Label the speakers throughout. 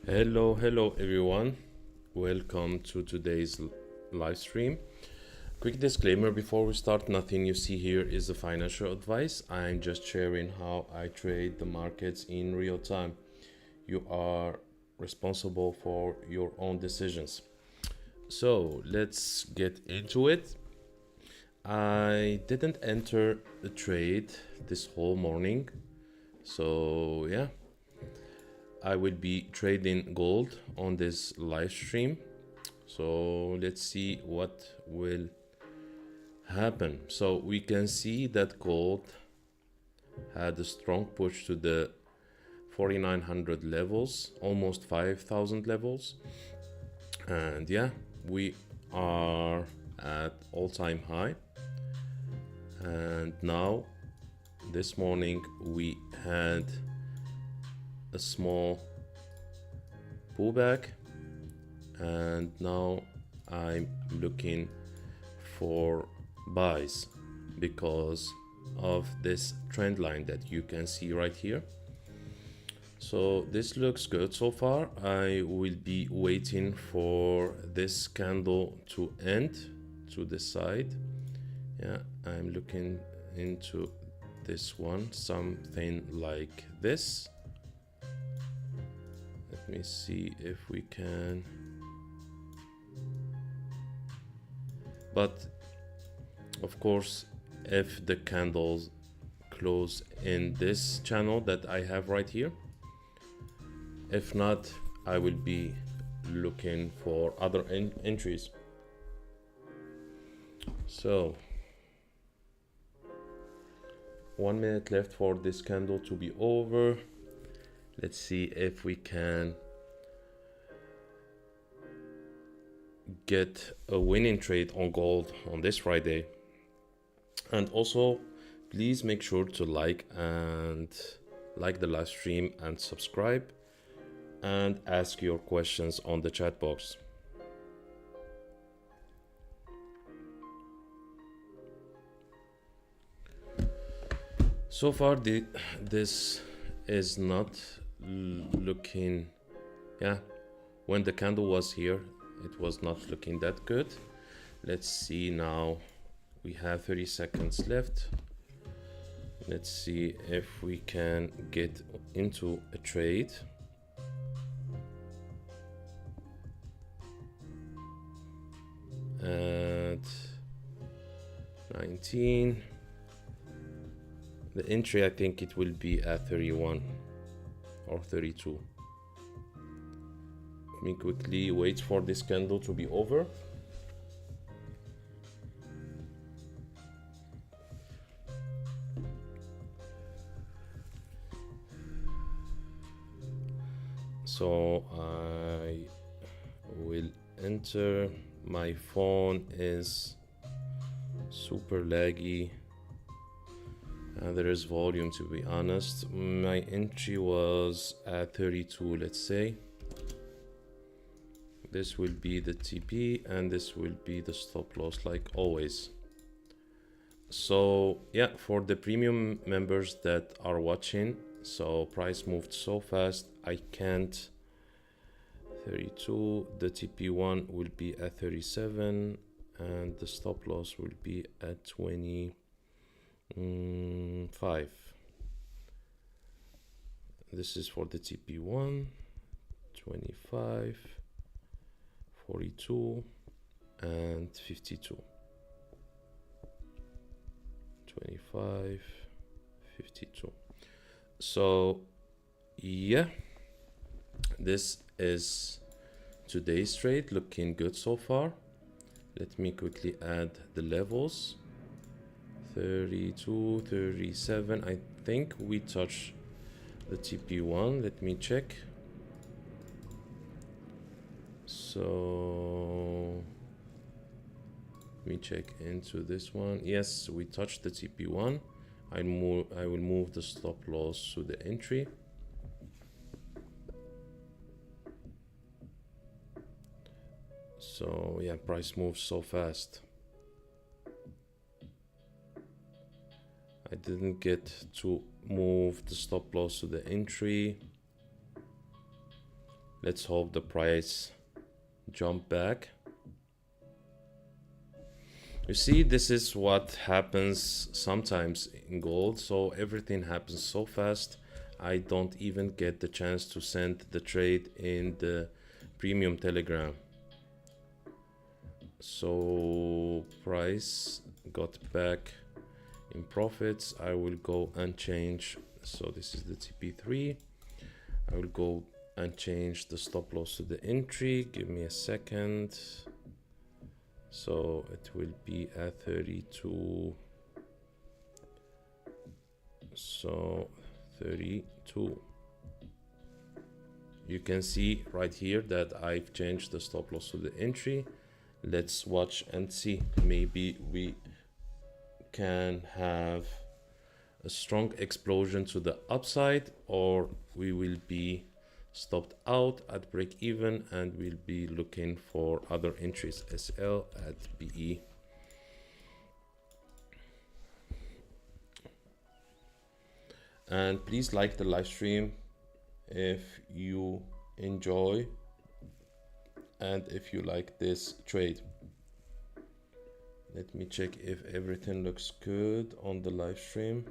Speaker 1: Hello everyone. Welcome to today's live stream. Quick disclaimer before we start, nothing you see here is a financial advice. I'm just sharing how I trade the markets in real time. You are responsible for your own decisions. So let's get into it. I didn't enter the trade this whole morning. So yeah, I will be trading gold on this live stream. So let's see what will happen. So we can see that gold had a strong push to the 4900 levels, almost 5000 levels. And yeah, we are at all-time high. And now this morning we had a small pullback, and now I'm looking for buys because of this trend line that you can see right here. So this looks good so far. I will be waiting for this candle to end to the side. Yeah, I'm looking into this one, something like this. Let me see if we can. But of course, if the candles close in this channel that I have right here, if not, I will be looking for other entries. So 1 minute left for this candle to be over. Let's see if we can get a winning trade on gold on this Friday. And also, please make sure to like the live stream and subscribe and ask your questions on the chat box. So far, this is not looking, yeah, when the candle was here, it was not looking that good. Let's see now. We have 30 seconds left. Let's see if we can get into a trade. At 19. The entry, I think it will be at 31 or 32. Let me quickly wait for this candle to be over. So I will enter. My phone is super laggy. There is volume, to be honest. My entry was at 32, let's say. This will be the TP and this will be the stop loss, like always. So yeah, for the premium members that are watching, so price moved so fast I can't. 32, the TP1 will be at 37 and the stop loss will be at 25. This is for the TP1, 25, 42 and 52. 25, 52. So yeah, this is today's trade, looking good so far. Let me quickly add the levels. 32, 37. I think we touched the TP1. Let me check. So let me check into this one. Yes, we touched the TP1. I will move the stop loss to the entry. So yeah, price moves so fast. I didn't get to move the stop loss to the entry. Let's hope the price jump back. You see, this is what happens sometimes in gold. So everything happens so fast. I don't even get the chance to send the trade in the premium telegram. So price got back in profits. I will go and change. So this is the TP3. I will go and change the stop loss to the entry. Give me a second. So it will be at 32. So 32. You can see right here that I've changed the stop loss to the entry. Let's watch and see. Maybe we can have a strong explosion to the upside, or we will be stopped out at break even and we'll be looking for other entries. SL at BE. And please like the live stream if you enjoy and if you like this trade. Let me check if everything looks good on the live stream.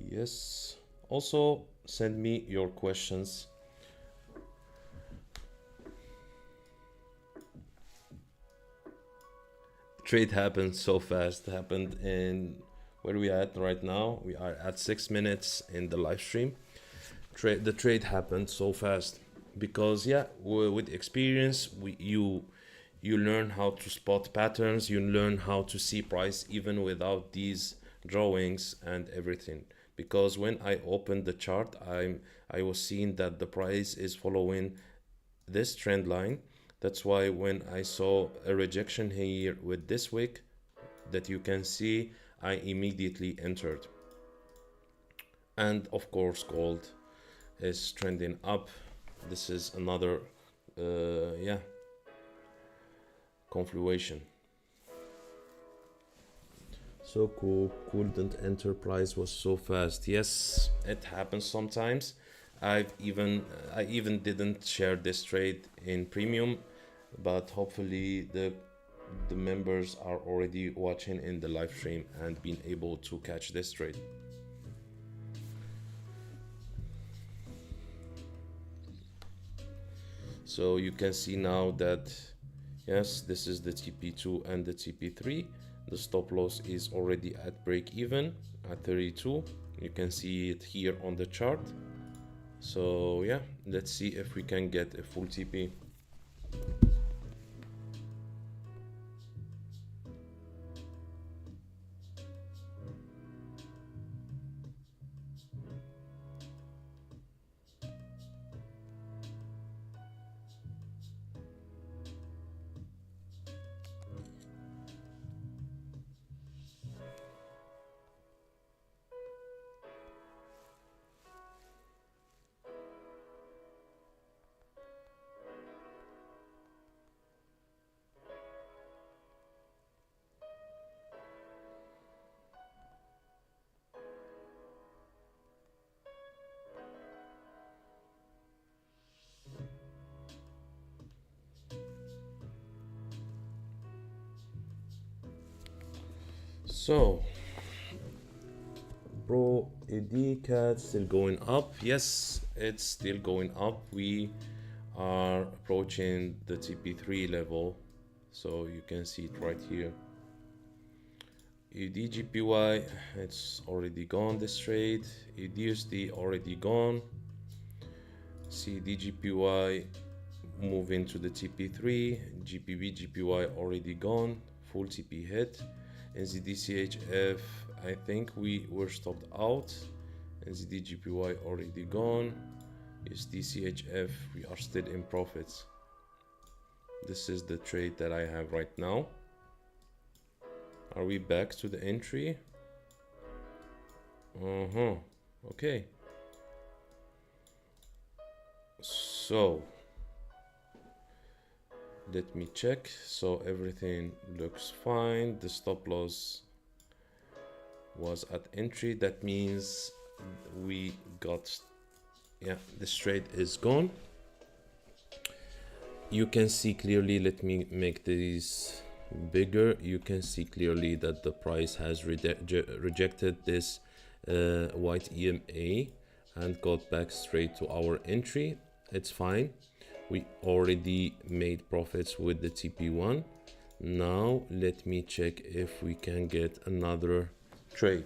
Speaker 1: Yes. Also, send me your questions. Trade happened so fast. Happened in where we at right now. We are at 6 minutes in the live stream. The trade happened so fast because yeah, with experience, you learn how to spot patterns. You learn how to see price even without these drawings and everything. Because when I opened the chart, I was seeing that the price is following this trend line. That's why when I saw a rejection here with this wick that you can see, I immediately entered. And of course, gold is trending up. This is another confluation. So cool, couldn't enter, price was so fast. Yes, it happens sometimes. I even didn't share this trade in premium, but hopefully the members are already watching in the live stream and being able to catch this trade. So you can see now that yes, this is the TP2 and the TP3. The stop loss is already at break even at 32. You can see it here on the chart. So yeah, let's see if we can get a full TP. So bro, AD cat still going up. Yes, it's still going up. We are approaching the TP3 level, so you can see it right here. USDJPY, it's already gone this trade. EURUSD already gone. CFDs moving to the TP3. GBPJPY already gone, full TP hit. NZD/CHF, I think we were stopped out. NZD/JPY already gone. USD/CHF, we are still in profits. This is the trade that I have right now. Are we back to the entry? Okay. So let me check. So everything looks fine. The stop loss was at entry. That means we got, yeah, this trade is gone. you can see clearly, let me make these bigger. You can see clearly that the price has rejected this white EMA and got back straight to our entry. It's fine. We already made profits with the TP1. Now let me check if we can get another trade.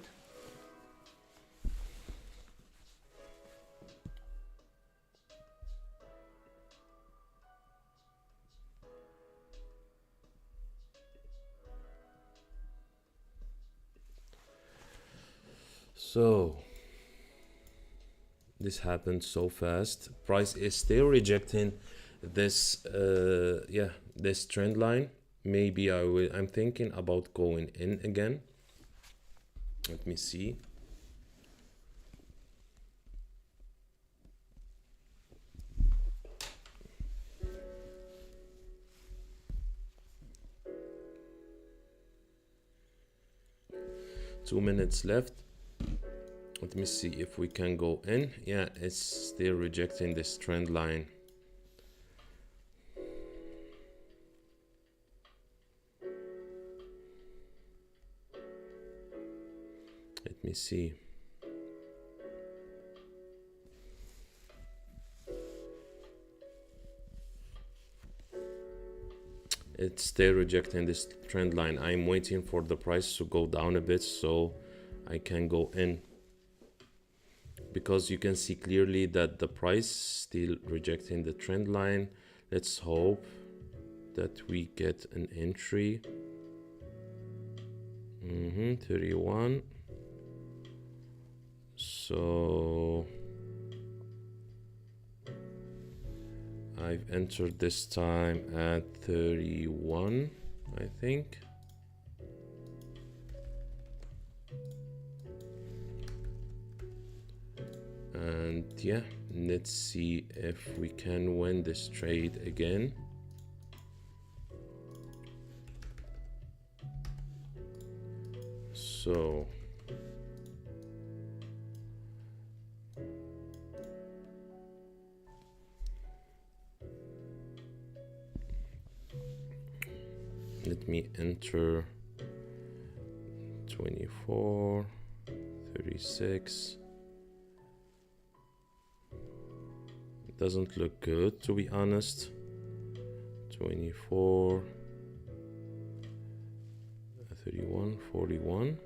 Speaker 1: So this happened so fast. Price is still rejecting this this trend line. Maybe I'm thinking about going in again. Let me see. Two minutes left. Let me see if we can go in. Yeah, it's still rejecting this trend line. Let me see. It's still rejecting this trend line. I'm waiting for the price to go down a bit so I can go in, because you can see clearly that the price still rejecting the trend line. Let's hope that we get an entry. 31. So I've entered this time at 31, I think. And yeah, let's see if we can win this trade again. So let me enter 24, 36. It doesn't look good, to be honest. 24, 31, 41.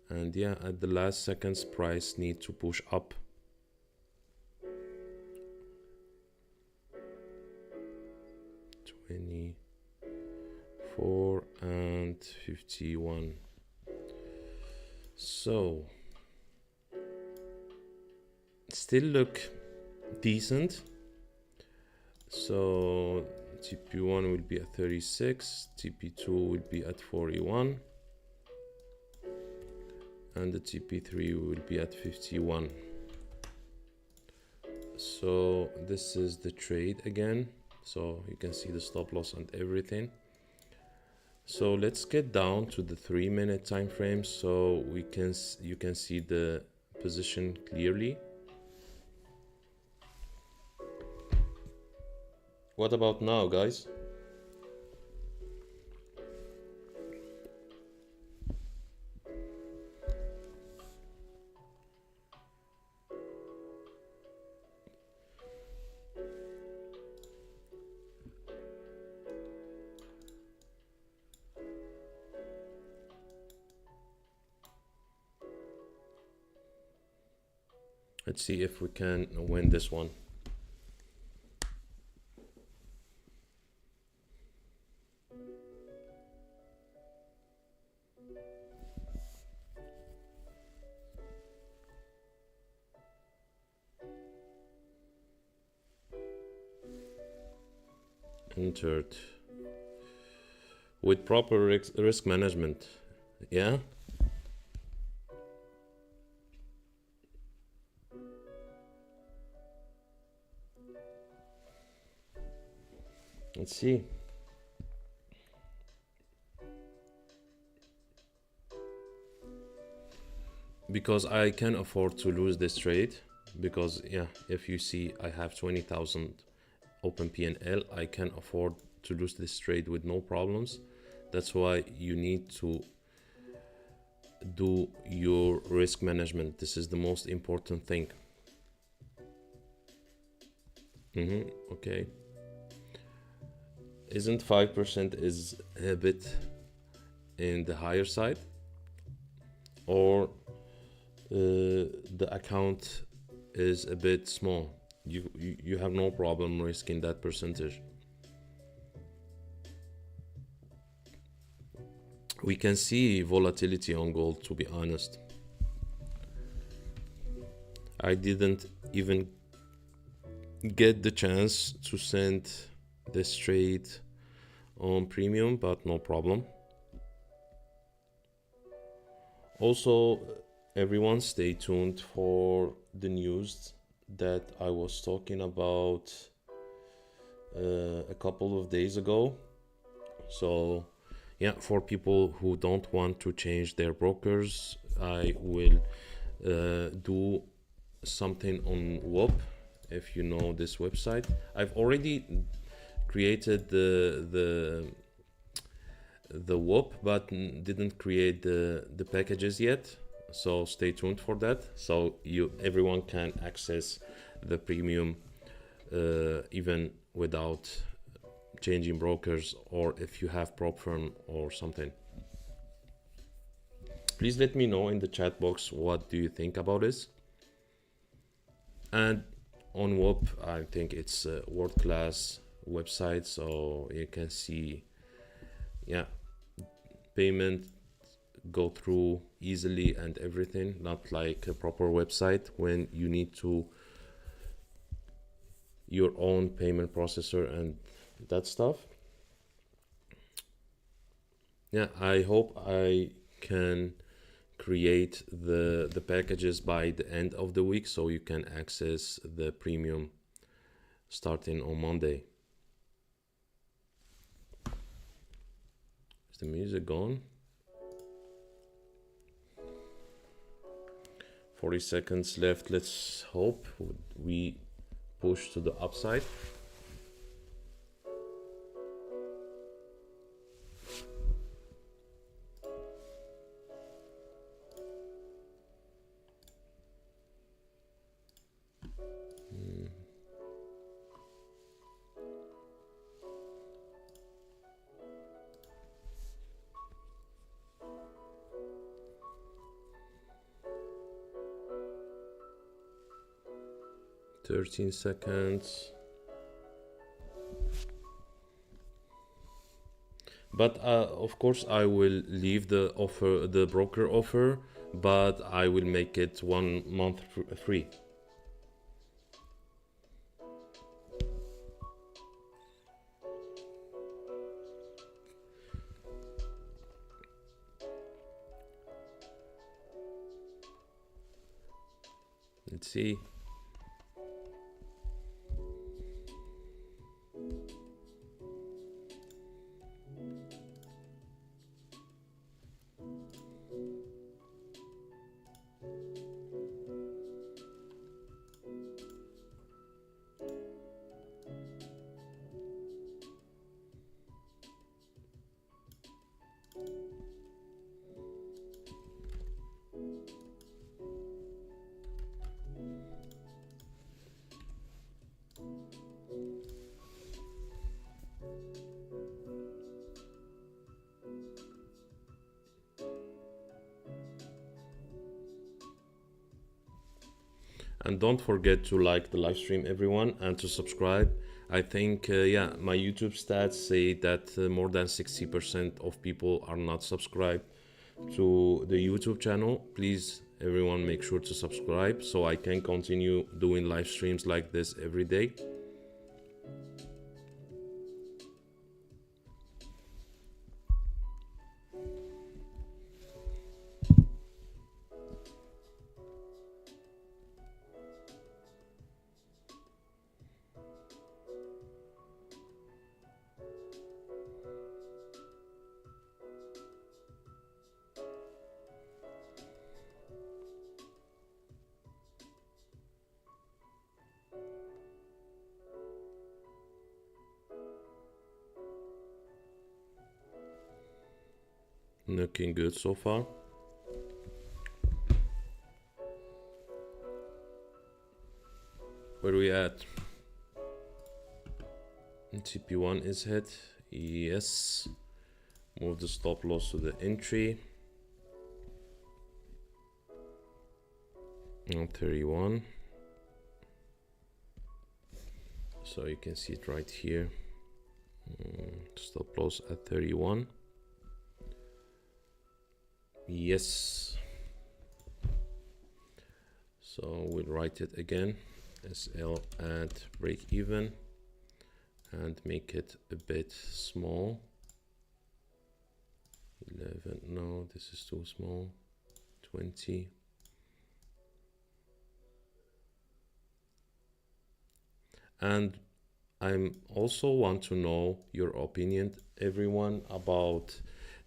Speaker 1: And yeah, at the last seconds, price need to push up. $24 and 51. So still look decent. So TP1 will be at 36, TP2 will be at 41, and the TP3 will be at 51. So this is the trade again. So you can see the stop loss and everything. So let's get down to the 3-minute time frame so you can see the position clearly. What about now, guys? Let's see if we can win this one. Entered with proper risk management. Yeah. Let's see. Because I can afford to lose this trade, because yeah, if you see, I have 20,000 open P&L, I can afford to lose this trade with no problems. That's why you need to do your risk management. This is the most important thing. Okay. Isn't 5% is a bit in the higher side, or the account is a bit small? You have no problem risking that percentage. We can see volatility on gold, to be honest. I didn't even get the chance to send this trade on premium, but no problem. Also, everyone stay tuned for the news that I was talking about a couple of days ago. So yeah, for people who don't want to change their brokers, I will do something on WOP. If you know this website, I've already created the WOP, but didn't create the packages yet. So stay tuned for that. So everyone can access the premium even without changing brokers, or if you have prop firm or something. Please let me know in the chat box what do you think about this. And on WOP, I think it's a world-class website, so you can see, yeah, payment go through easily and everything, not like a proper website when you need to your own payment processor and that stuff. Yeah, I hope I can create the packages by the end of the week, so you can access the premium starting on Monday. Is the music gone? 40 seconds left. Let's hope we push to the upside. Thirteen seconds. But of course I will leave the offer, the broker offer, but I will make it 1 month free. Let's see. And don't forget to like the live stream, everyone, and to subscribe. I think, yeah, my YouTube stats say that more than 60% of people are not subscribed to the YouTube channel. Please, everyone, make sure to subscribe so I can continue doing live streams like this every day. Looking good so far. Where are we at? TP1 is hit. Yes. Move the stop loss to the entry. On 31. So you can see it right here. Stop loss at 31. Yes. So we'll write it again. SL at break even and make it a bit small. 11. No, this is too small. 20. And I'm also want to know your opinion, everyone, about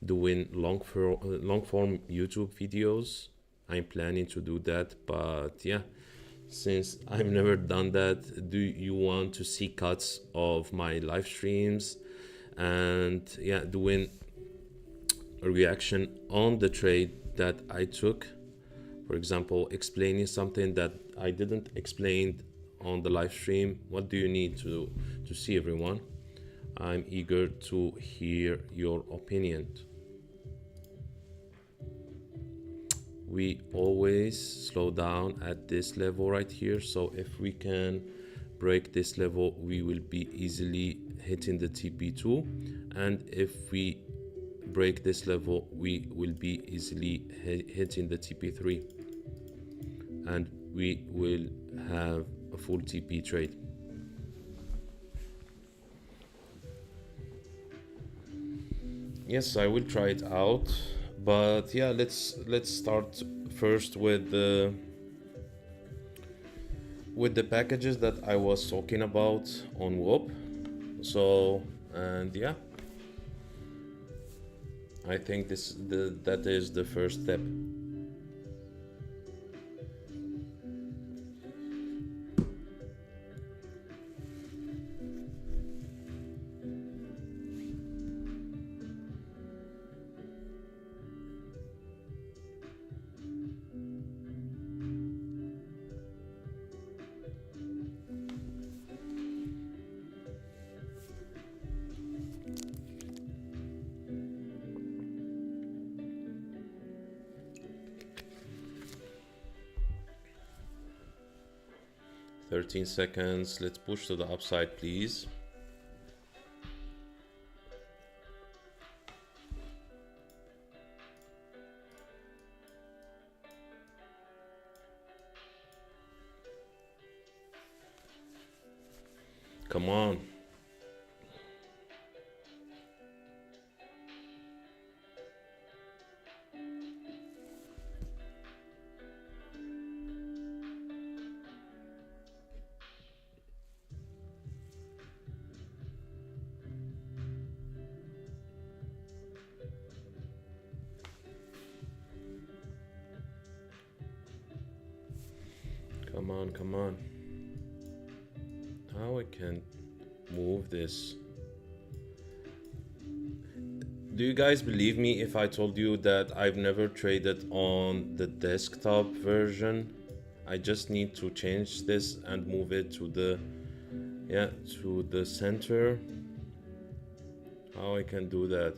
Speaker 1: doing long form YouTube videos. I'm planning to do that, but yeah, since I've never done that, do you want to see cuts of my live streams and yeah, doing a reaction on the trade that I took? For example, explaining something that I didn't explain on the live stream. What do you need to see, everyone? I'm eager to hear your opinion. We always slow down at this level right here, so if we can break this level, we will be easily hitting the TP2, and if we break this level, we will be easily hitting the TP3, and we will have a full TP trade. Yes, I will try it out, but yeah, let's start first with the packages that I was talking about on WOP. So, and yeah, I think that is the first step. "13 seconds, let's push to the upside, please." Come on. Come on, come on. How I can move this? Do you guys believe me if I told you that I've never traded on the desktop version? I just need to change this and move it to the center. How I can do that?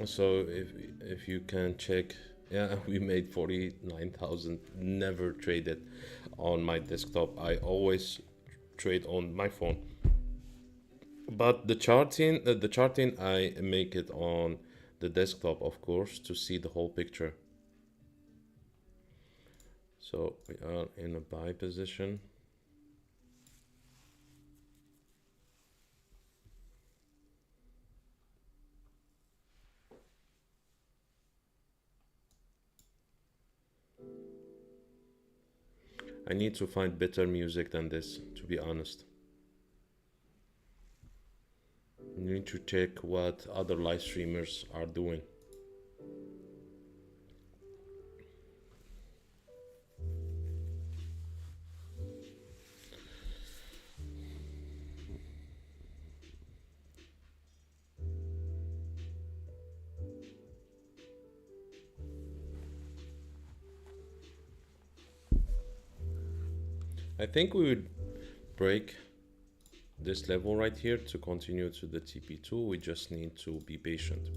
Speaker 1: So if you can check, yeah, we made 49,000. Never traded on my desktop. I always trade on my phone. But the charting I make it on the desktop, of course, to see the whole picture. So we are in a buy position. I need to find better music than this, to be honest. I need to check what other live streamers are doing. I think we would break this level right here to continue to the TP2. We just need to be patient.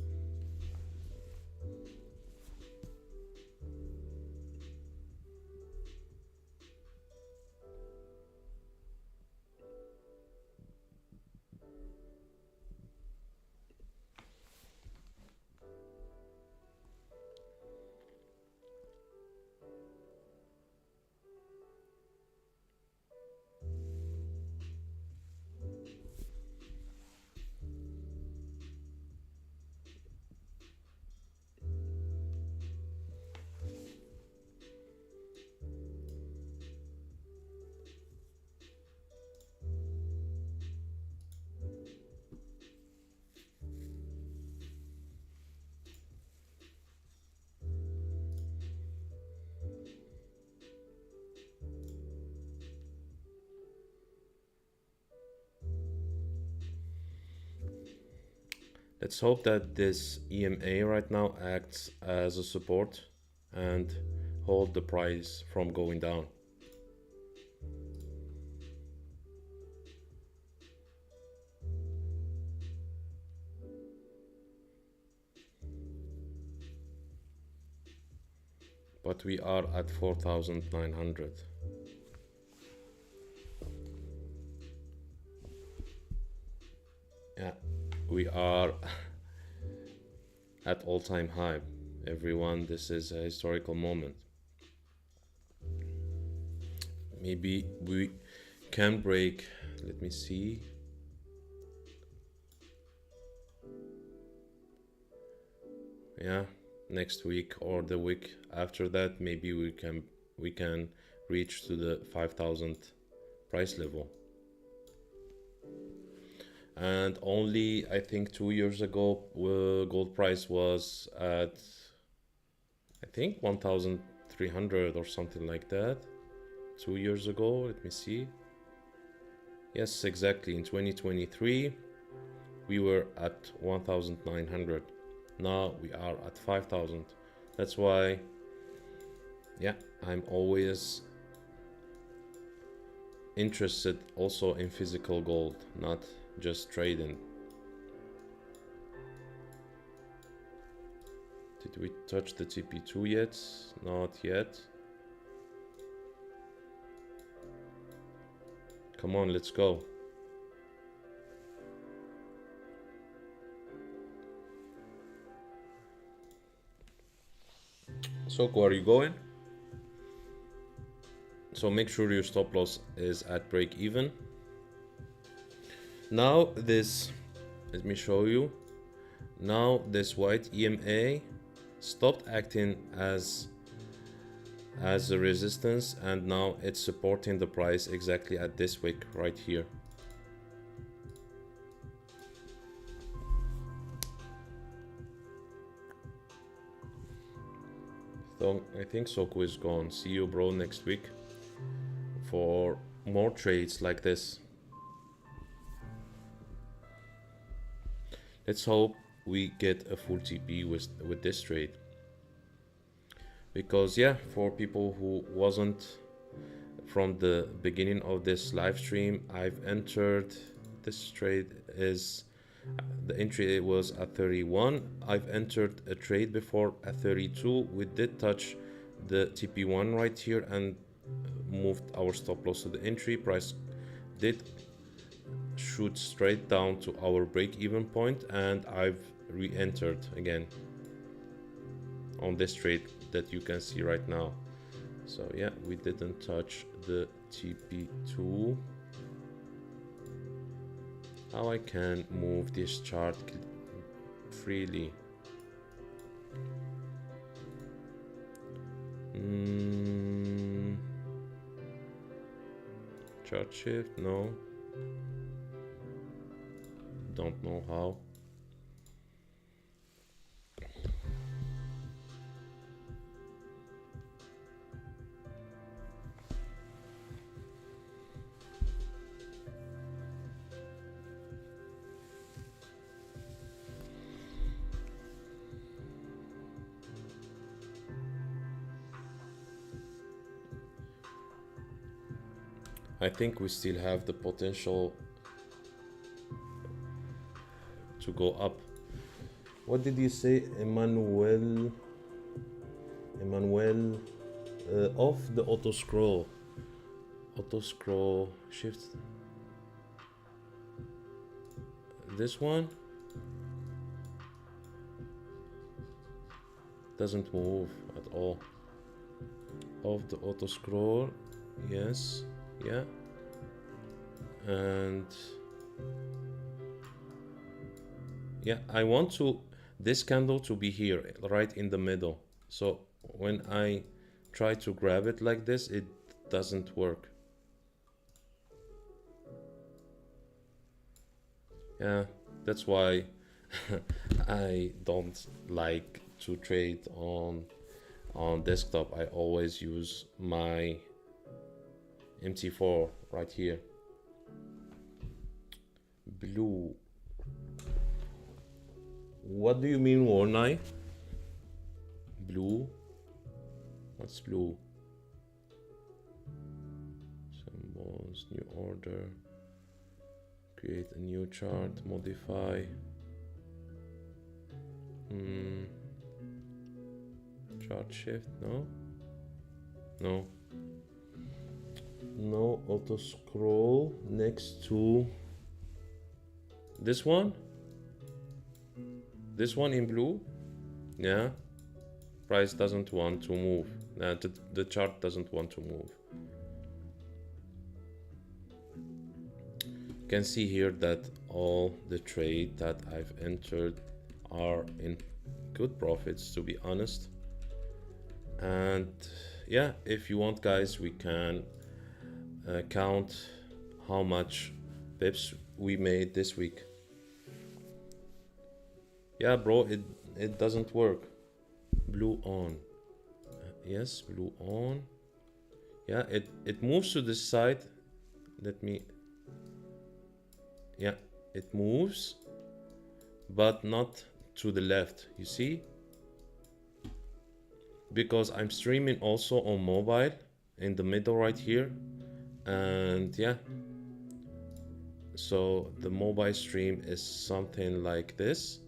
Speaker 1: Let's hope that this EMA right now acts as a support and hold the price from going down. But we are at 4,900. Yeah, we are at all-time high. Everyone, this is a historical moment. Maybe we can break, let me see. Yeah, next week or the week after that, maybe we can reach to the 5,000 price level. And only I think 2 years ago gold price was at I think 1,300 or something like that. 2 years ago, let me see. Yes, exactly, in 2023 we were at 1,900. Now we are at 5,000. That's why, yeah, I'm always interested also in physical gold, not just trading. Did we touch the TP2 yet? Not yet. Come on, let's go. So, where are you going? So make sure your stop loss is at break even. Now this, let me show you. Now this white EMA stopped acting as a resistance, and now it's supporting the price exactly at this wick right here. So I think Soku is gone. See you, bro, next week for more trades like this. Let's hope we get a full TP with this trade, because yeah, for people who wasn't from the beginning of this live stream, I've entered this trade. Is the entry was at 31. I've entered a trade before at 32. We did touch the TP1 right here and moved our stop loss to the entry. Price did shoot straight down to our break-even point, and I've re-entered again on this trade that you can see right now. So yeah, we didn't touch the TP2. How I can move this chart freely? Chart shift? No. Don't know how. I think we still have the potential to go up. What did you say, Emmanuel? Off the auto scroll shift. This one doesn't move at all. Off the auto scroll, yes, yeah, and yeah, I want this candle to be here, right in the middle. So when I try to grab it like this, it doesn't work. Yeah, that's why I don't like to trade on desktop. I always use my MT4 right here. Blue. What do you mean, Warnai? Blue? What's blue? Symbols, new order. Create a new chart, modify. Chart shift, no? No auto scroll next to this one? This one in blue? Yeah. Price doesn't want to move. The chart doesn't want to move. You can see here that all the trade that I've entered are in good profits, to be honest. And yeah, if you want, guys, we can count how much pips we made this week. Yeah, bro, it doesn't work. Blue on. Yes, blue on. Yeah, it moves to this side. Let me. Yeah, it moves, but not to the left. You see? Because I'm streaming also on mobile in the middle right here, and yeah, so the mobile stream is something like this.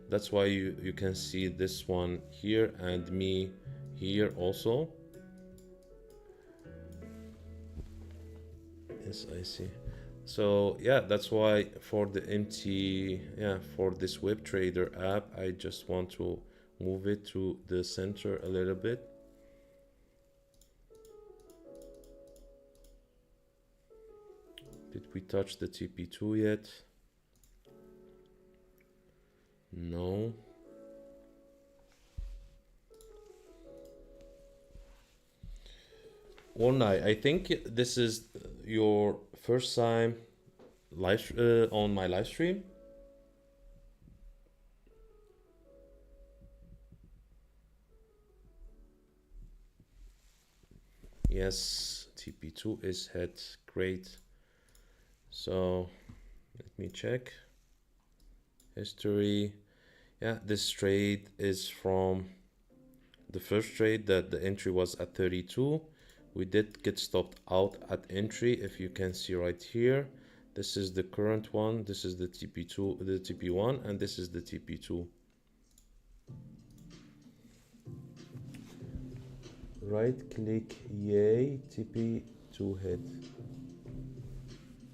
Speaker 1: That's why you can see this one here and me here also. Yes, I see. So yeah, that's why for the for this web trader app, I just want to move it to the center a little bit. Did we touch the TP2 yet? No. Ornai, I think this is your first time live on my live stream. Yes, TP2 is hit. Great. So let me check history. Yeah, this trade is from the first trade that the entry was at 32. We did get stopped out at entry, if you can see right here. This is the current one, this is the TP2, the TP1, and this is the TP2. Right click, yay, TP2 hit.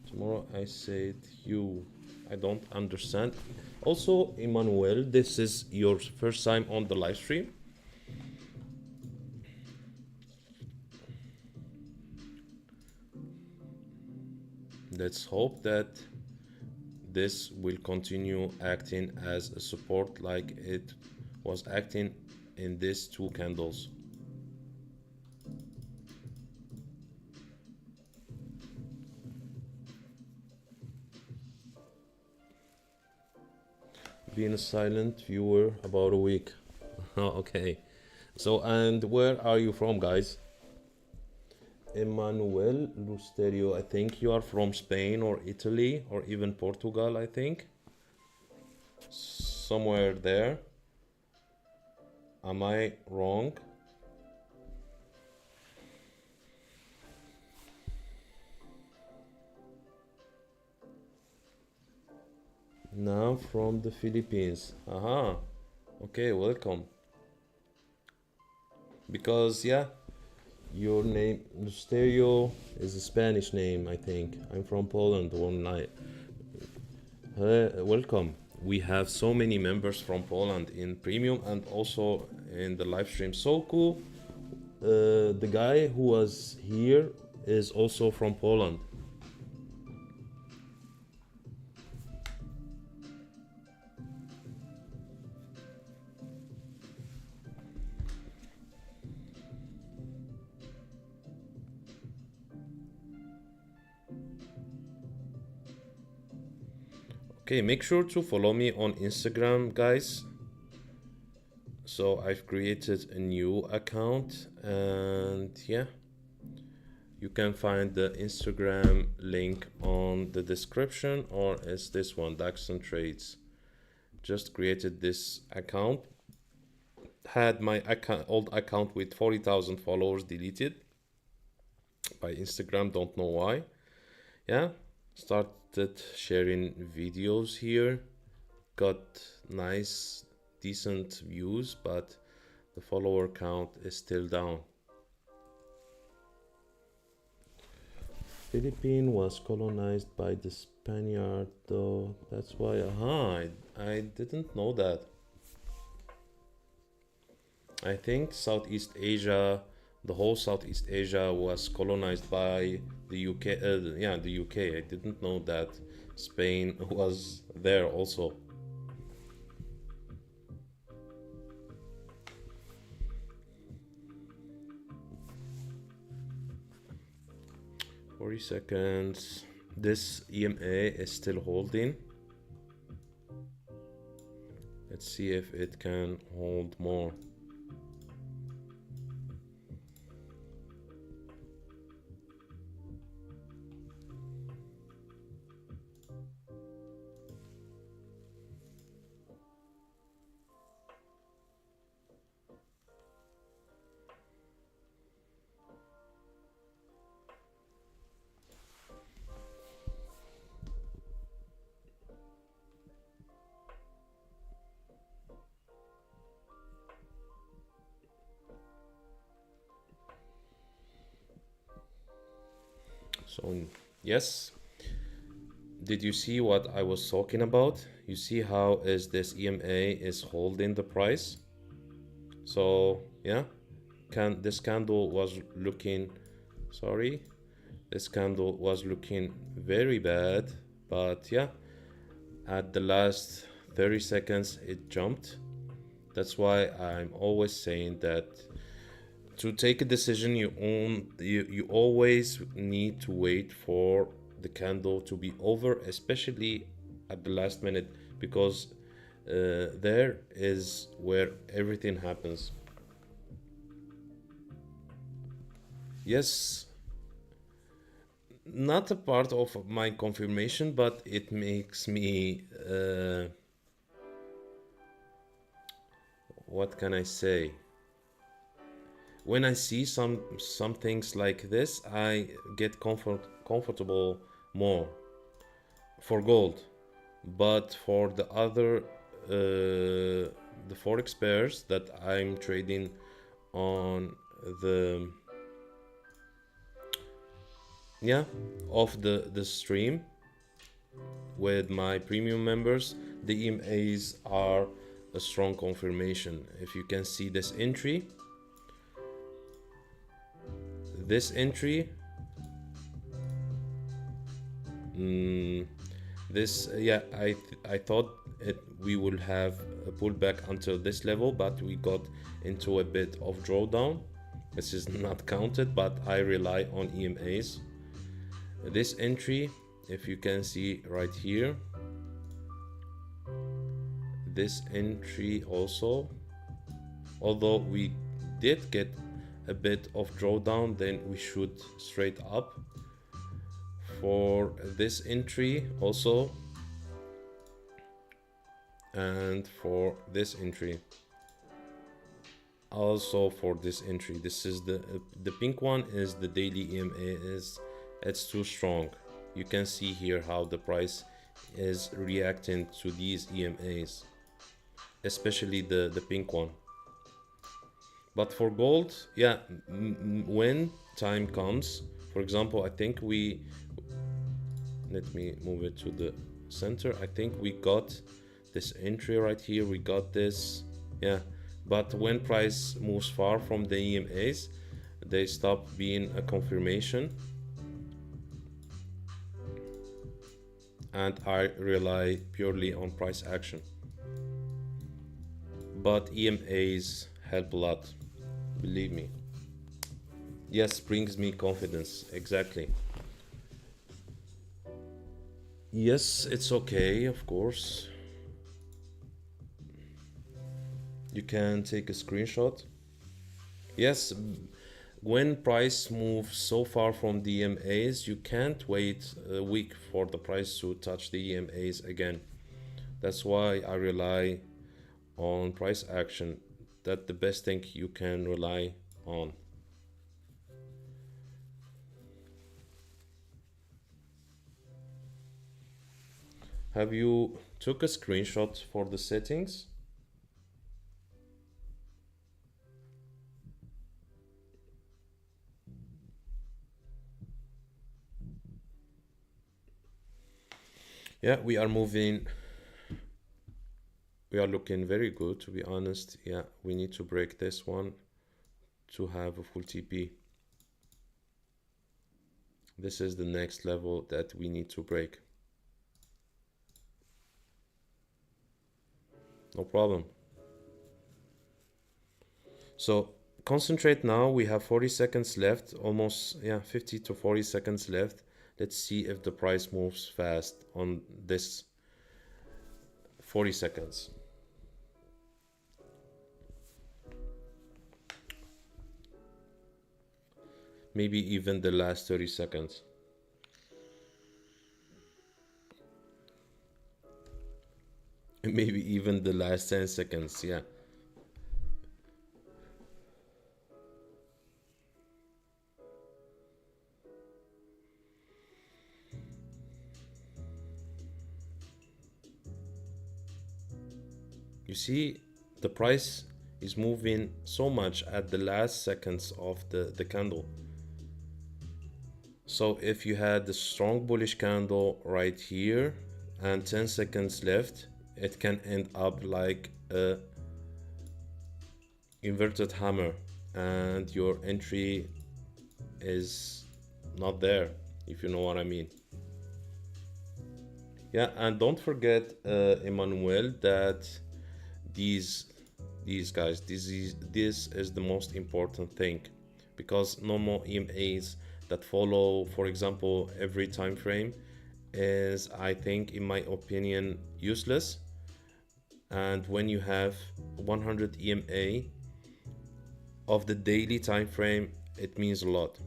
Speaker 1: Tomorrow I said you. I don't understand. Also, Emmanuel, this is your first time on the live stream. Let's hope that this will continue acting as a support like it was acting in these two candles. Being a silent viewer about a week. Okay. So, and where are you from, guys? Emmanuel Lusterio, I think you are from Spain or Italy or even Portugal, I think. Somewhere there. Am I wrong? Now from the Philippines. Aha. Okay, welcome. Because yeah, your name Stereo is a Spanish name, I think. I'm from Poland. One night. Welcome. We have so many members from Poland in premium and also in the live stream. So cool. The guy who was here is also from Poland. Okay, make sure to follow me on Instagram, guys. So I've created a new account, and yeah, you can find the Instagram link on the description, or is this one, DAX and Trades. Just created this account. Had my old account with 40,000 followers deleted by Instagram, don't know why. Yeah, started sharing videos here, got nice decent views, but the follower count is still down. Philippines was colonized by the Spaniard, though. That's why. I didn't know that. I think Southeast Asia, the whole Southeast Asia was colonized by the UK. Yeah, the UK. I didn't know that Spain was there also. 40 seconds. This EMA is still holding. Let's see if it can hold more. So yes, did you see what I was talking about? You see how is this EMA is holding the price? So yeah, this candle was looking, sorry, this candle was looking very bad, but yeah, at the last 30 seconds it jumped. That's why I'm always saying that to take a decision, you always need to wait for the candle to be over, especially at the last minute, because there is where everything happens. Yes, not a part of my confirmation, but it makes me what can I say? When I see some things like this, I get comfortable more for gold. But for the other the forex pairs that I'm trading on the of the stream with my premium members, the EMAs are a strong confirmation. If you can see this entry, this I thought we will have a pullback until this level, but we got into a bit of drawdown. This is not counted, but I rely on EMAs. This entry, if you can see right here, this entry also, although we did get a bit of drawdown, then we should straight up. For this entry also, and for this entry also, for this entry, this is the pink one is the daily EMA, it's too strong. You can see here how the price is reacting to these EMAs, especially the pink one. But for gold, yeah, when time comes, for example, I think let me move it to the center. I think we got this entry right here, we got this, yeah. But when price moves far from the EMAs, they stop being a confirmation, and I rely purely on price action. But EMAs help a lot, believe me. Yes, brings me confidence, exactly. Yes, it's okay, of course. You can take a screenshot. Yes, when price moves so far from the EMAs, you can't wait a week for the price to touch the EMAs again. That's why I rely on price action. That's the best thing you can rely on. Have you took a screenshot for the settings? Yeah, we are moving. We are looking very good, to be honest. Yeah, we need to break this one to have a full TP. This is the next level that we need to break. No problem. So concentrate now. We have 40 seconds left, almost, yeah, 50 to 40 seconds left. Let's see if the price moves fast on this 40 seconds. Maybe even the last 30 seconds. Maybe even the last 10 seconds, yeah. You see, the price is moving so much at the last seconds of the candle. So if you had the strong bullish candle right here and 10 seconds left, it can end up like a inverted hammer, and your entry is not there, if you know what I mean. Yeah, and don't forget, Emmanuel, that these guys, this is the most important thing, because normal EMAs that follow, for example, every time frame is, I think, in my opinion, useless. And when you have 100 EMA of the daily time frame, it means a lot.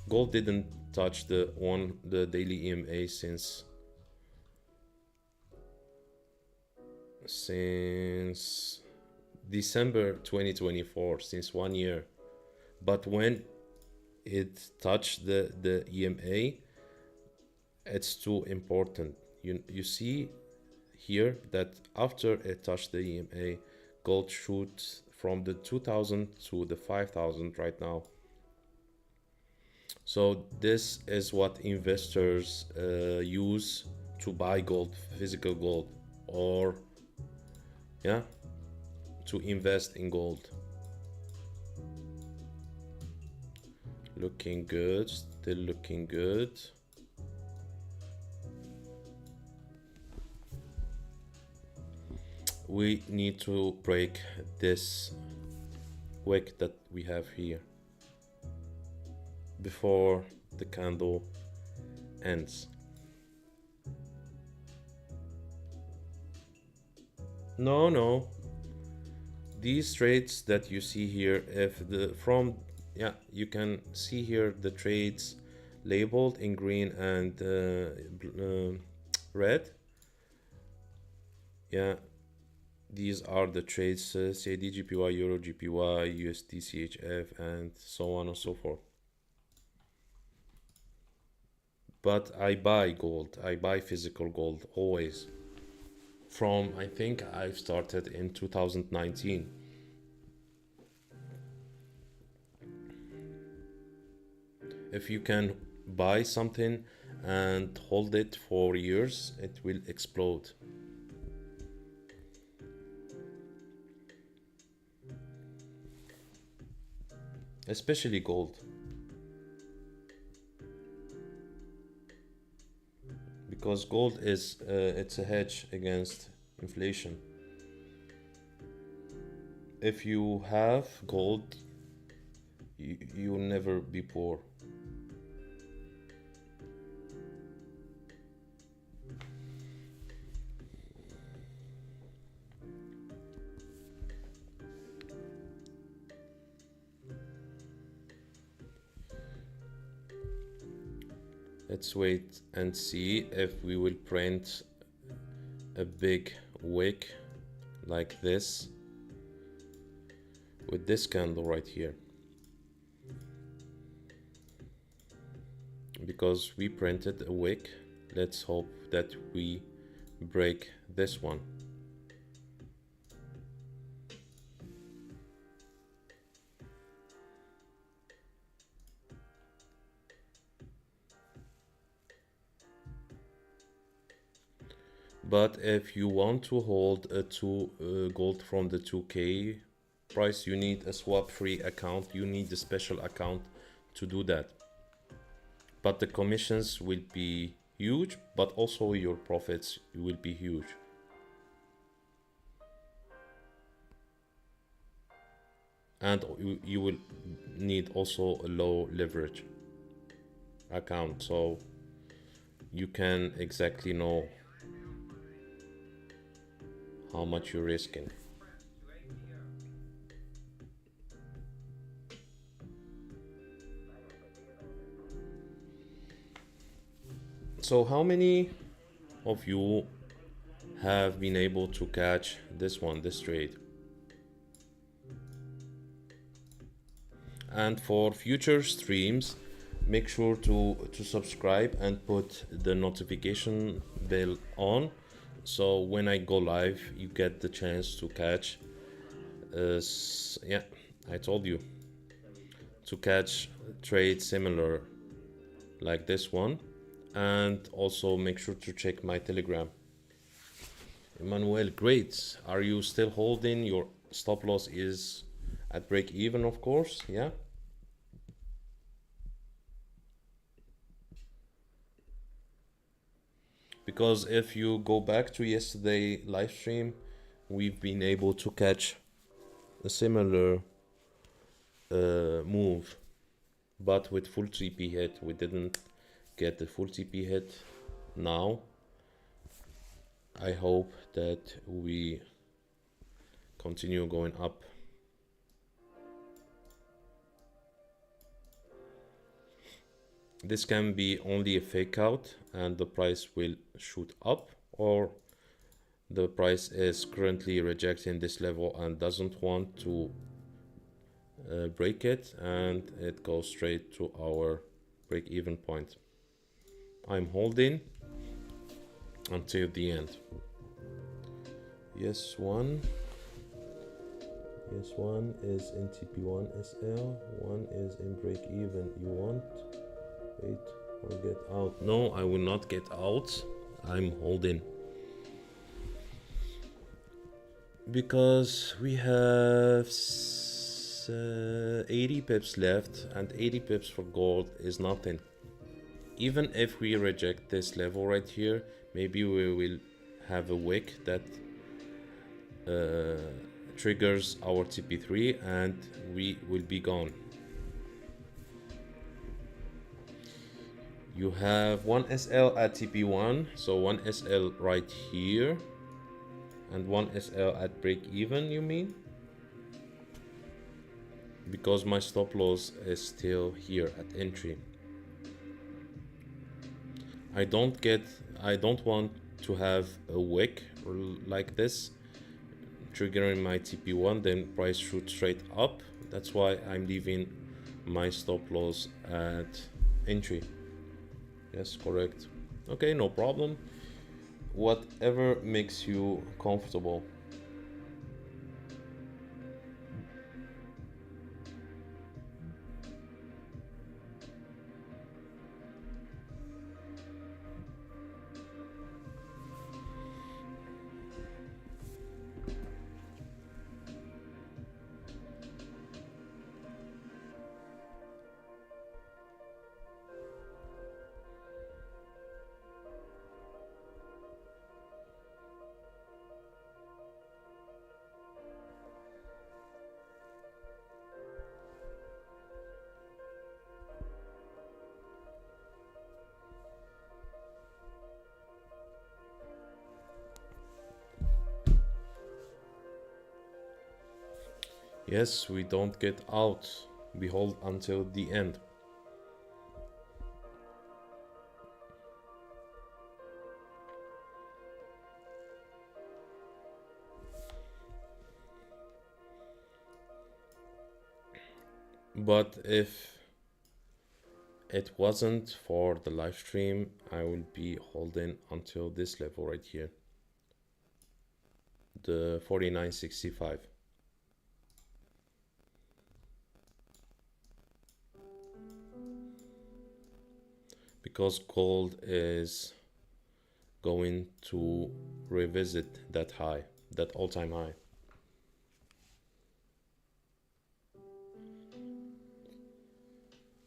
Speaker 1: Gold didn't touch the daily EMA since December 2024, since 1 year. But when it touched the EMA, it's too important. You see here that after it touched the EMA, gold shoots from the 2000 to the 5000 right now. So this is what investors use to buy gold, physical gold, or yeah, to invest in gold. Looking good, still looking good. We need to break this wick that we have here before the candle ends. No, these trades that you see here, if you can see here the trades labeled in green and red. Yeah, these are the trades, CAD GPY, Euro GPY, USD CHF, and so on and so forth. But I buy gold, I buy physical gold always. From, I think I've started in 2019. If you can buy something and hold it for years, it will explode. Especially gold. Because gold is, it's a hedge against inflation. If you have gold, you'll never be poor. Let's wait and see if we will print a big wick like this with this candle right here, because we printed a wick. Let's hope that we break this one. But if you want to hold a gold from the 2K price, you need a swap-free account. You need a special account to do that. But the commissions will be huge, but also your profits will be huge. And you will need also a low leverage account, so you can exactly know how much you're risking. So how many of you have been able to catch this trade? And for future streams, make sure to subscribe and put the notification bell on, so when I go live you get the chance to catch yeah, I told you, to catch trades similar like this one. And also make sure to check my Telegram. Emmanuel, great. Are you still holding? Your stop loss is at break even, of course, yeah? Because if you go back to yesterday live stream, we've been able to catch a similar move, but with full TP hit. We didn't get the full TP hit. Now I hope that we continue going up. This can be only a fake out and the price will shoot up, or the price is currently rejecting this level and doesn't want to break it, and it goes straight to our break even point. I'm holding until the end. Yes, one is in TP1 SL, one is in break even. You want wait or get out? No, I will not get out. I'm holding because we have 80 pips left, and 80 pips for gold is nothing. Even if we reject this level right here, maybe we will have a wick that triggers our TP3 and we will be gone. You have one SL at TP1, so one SL right here and one SL at break even, you mean? Because my stop loss is still here at entry. I don't want to have a wick like this triggering my TP1, then price shoot straight up. That's why I'm leaving my stop loss at entry. Yes, correct. Okay, no problem. Whatever makes you comfortable. Yes, we don't get out. We hold until the end. But if it wasn't for the live stream, I will be holding until this level right here, the 49.65. Because gold is going to revisit that high, that all-time high.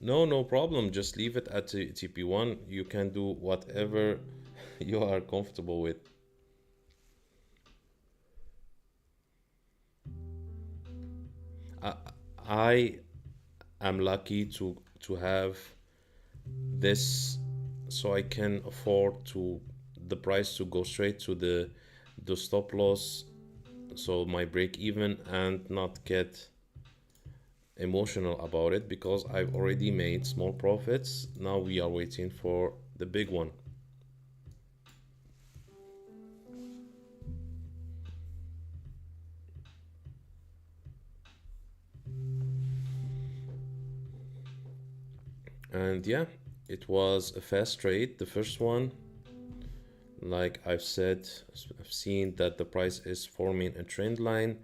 Speaker 1: No problem. Just leave it at TP1. You can do whatever you are comfortable with. I am lucky to have this, so I can afford to the price to go straight to the stop loss, so my break even, and not get emotional about it, because I've already made small profits. Now we are waiting for the big one. And yeah, it was a fast trade, the first one. Like I've said, I've seen that the price is forming a trend line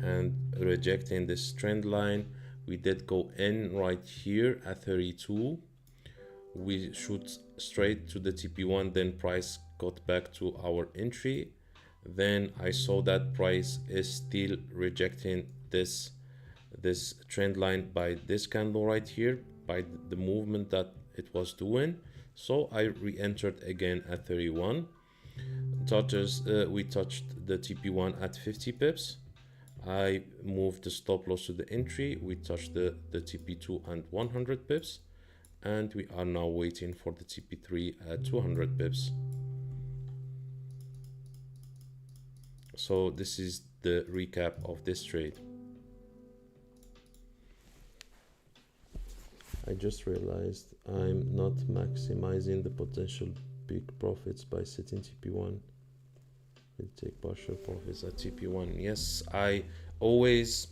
Speaker 1: and rejecting this trend line. We did go in right here at 32. We shoot straight to the TP1, then price got back to our entry. Then I saw that price is still rejecting this trend line by this candle right here, by the movement that it was doing. So I re-entered again at 31. We touched the TP1 at 50 pips. I moved the stop loss to the entry. We touched the TP2 and 100 pips, and we are now waiting for the TP3 at 200 pips. So this is the recap of this trade. I just realized I'm not maximizing the potential big profits by setting TP1. We'll take partial profits at TP1. Yes, I always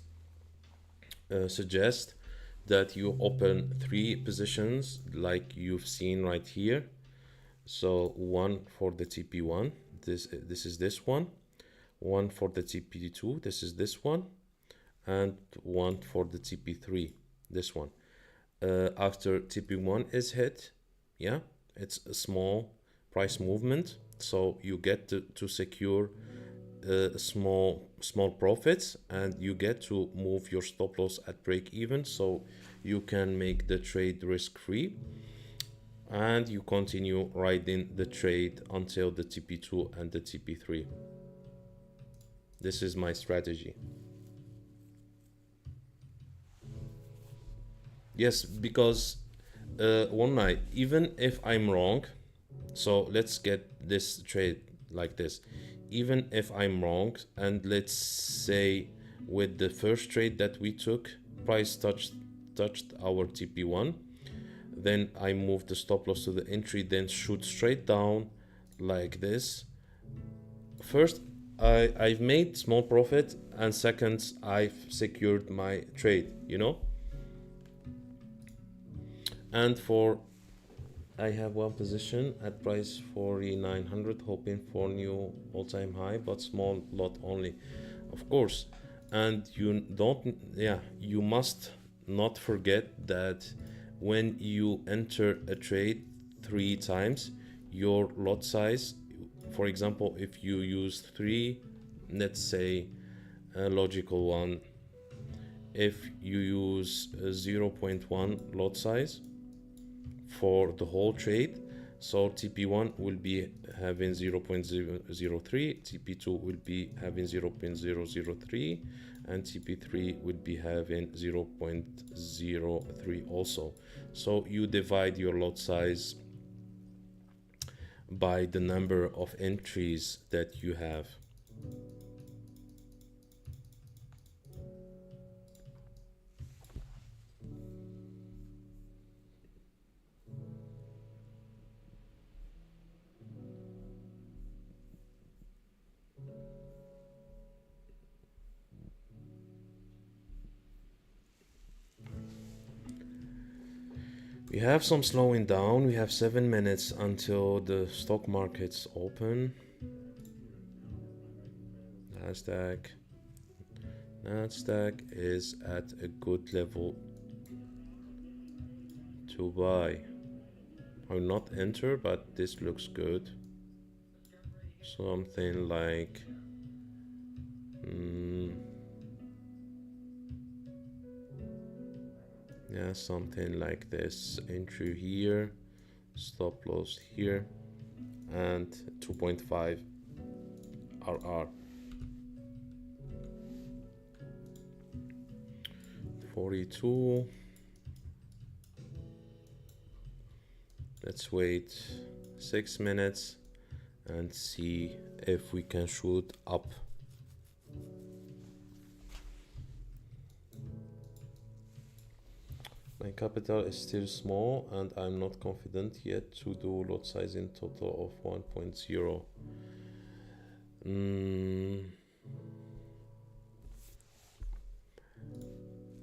Speaker 1: suggest that you open 3 positions like you've seen right here. So one for the TP1, this is this one for the TP2, this is this one, and one for the TP3, this one. After TP1 is hit, yeah, it's a small price movement, so you get to secure small profits, and you get to move your stop loss at break even, so you can make the trade risk free, and you continue riding the trade until the TP2 and the TP3. This is my strategy. Yes, because one night, even if I'm wrong, so let's get this trade like this. Even if I'm wrong, and let's say with the first trade that we took, price touched our TP1, then I move the stop loss to the entry, then shoot straight down like this. First, I've made small profit, and second, I've secured my trade, you know. And for I have one position at price 4900, hoping for new all-time high, but small lot only, of course. And you don't, yeah, you must not forget that when you enter a trade 3 times, your lot size, for example, if you use 3, let's say a logical one, if you use a 0.1 lot size for the whole trade, so TP1 will be having 0.003, TP2 will be having 0.003, and TP3 will be having 0.03 also. So you divide your lot size by the number of entries that you have. We have some slowing down. We have 7 minutes until the stock markets open. Nasdaq is at a good level to buy. I will not enter, but this looks good. Something like yeah, something like this. Entry here, stop loss here, and 2.5 RR. 42. Let's wait 6 minutes and see if we can shoot up. My capital is still small and I'm not confident yet to do lot size in total of 1.0.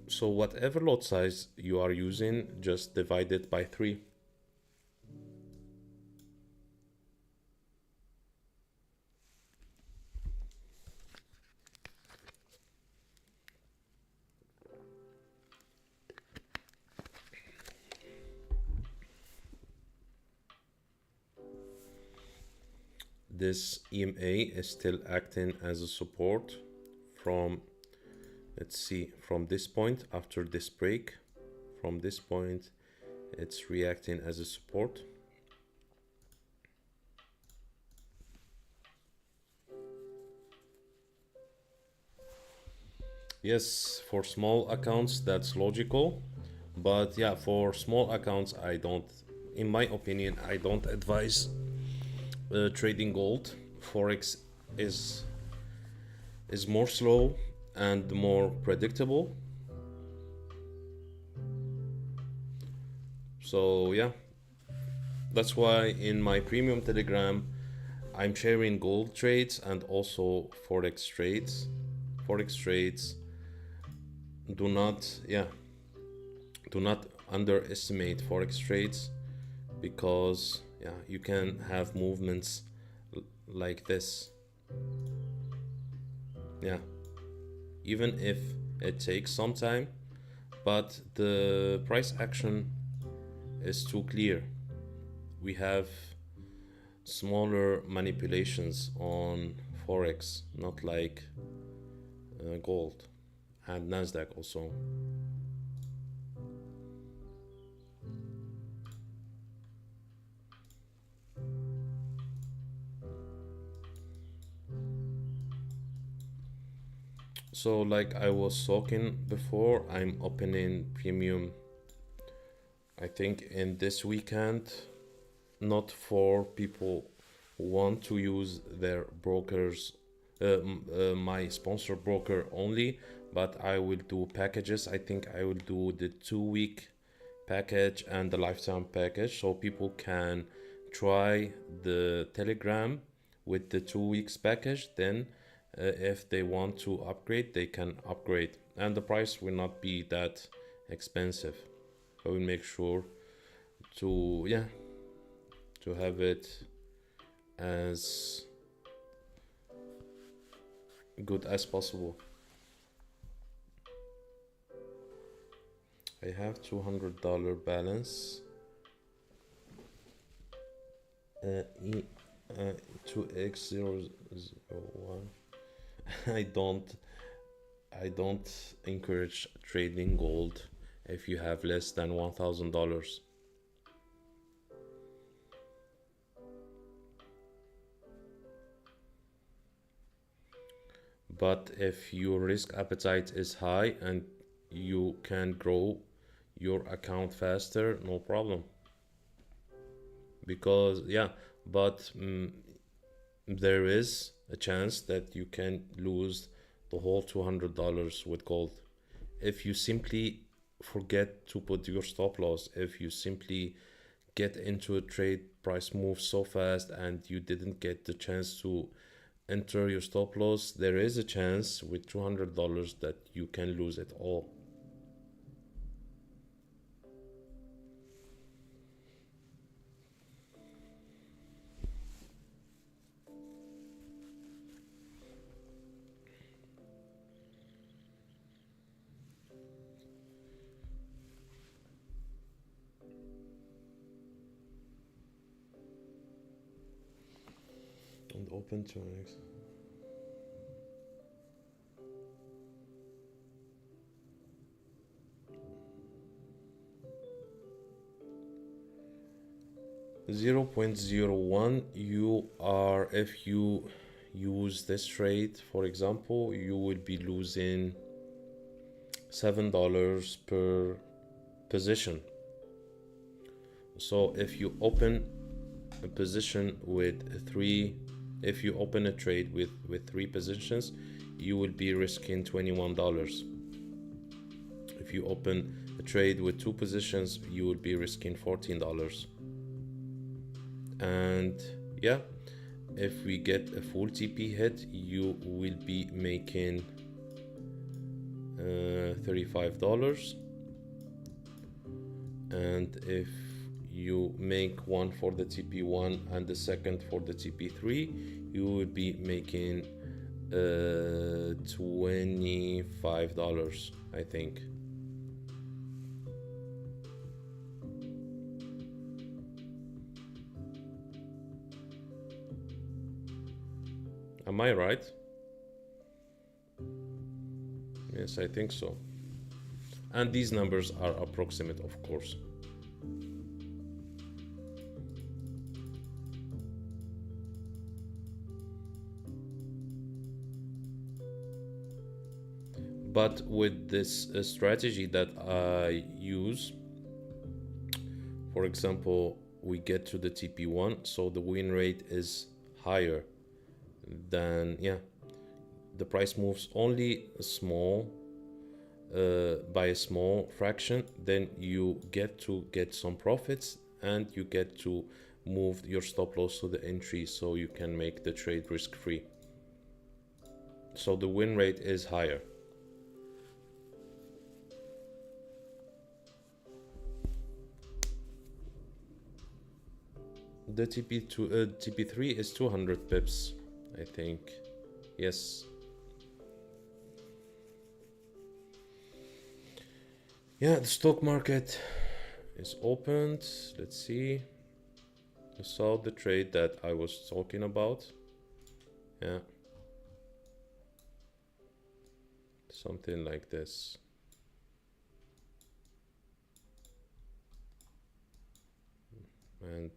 Speaker 1: So whatever lot size you are using, just divide it by 3. This EMA is still acting as a support from, let's see, from this point after this break. From this point, it's reacting as a support. Yes, for small accounts, that's logical. But yeah, for small accounts, I don't, in my opinion, I don't advise trading gold. Forex is more slow and more predictable. So yeah, that's why in my premium telegram I'm sharing gold trades and also forex trades. Forex trades, do not underestimate forex trades, because yeah, you can have movements like this. Yeah, even if it takes some time, but the price action is too clear. We have smaller manipulations on forex, not like gold and Nasdaq also. So like I was talking before, I'm opening premium, I think in this weekend, not for people who want to use their brokers, my sponsor broker only, but I will do packages. I think I will do the 2-week package and the lifetime package, so people can try the telegram with the 2 weeks package, then If they want to upgrade, they can upgrade, and the price will not be that expensive. I will make sure to to have it as good as possible. I have $200 balance. 2x001. I don't encourage trading gold if you have less than $1,000. But if your risk appetite is high and you can grow your account faster, no problem. Because there is a chance that you can lose the whole $200 with gold if you simply forget to put your stop loss, if you simply get into a trade, price moves so fast and you didn't get the chance to enter your stop loss. There is a chance with $200 that you can lose it all. And open to next. $0.01. If you use this trade, for example, you will be losing $7 per position. So if you open a position with if you open a trade with 3 positions, you will be risking $21. If you open a trade with 2 positions, you will be risking $14. And yeah, if we get a full TP hit, you will be making $35. And if you make one for the TP1 and the second for the TP3, you will be making $25, I think. Am I right? Yes, I think so. And these numbers are approximate, of course. But with this strategy that I use, for example, we get to the TP1, so the win rate is higher than, the price moves only a small by a small fraction, then you get to get some profits and you get to move your stop loss to the entry so you can make the trade risk free. So the win rate is higher. The TP3 is 200 pips, I think. Yes. Yeah, the stock market is opened. Let's see. You saw the trade that I was talking about. Yeah. Something like this. And